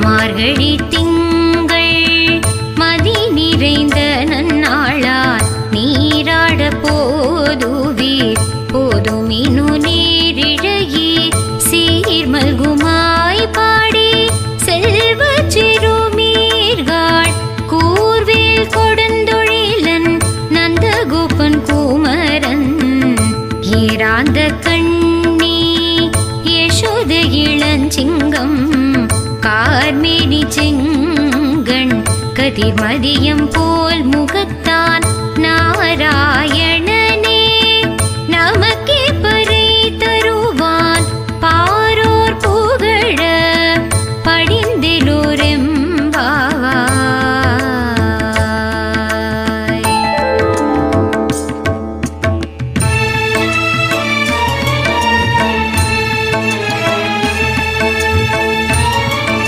மார்கழி திங்கள் மதி நிறைந்த நன்னாளார் நீராட போதுவீர் போதுமினு நீரிழையீர் சீர்மல்குமாய் பாடி செல்வ சிறுமீர்கள் கூர்வேல் கொடுந்தொழிலன் நந்தகோபன் குமரன் ஏராந்த கண்ணி யசோத இளஞ்சிங்கம் கார்மேனி செங்கண் கதிர்மதியம் போல் முகத்தான் நாராயண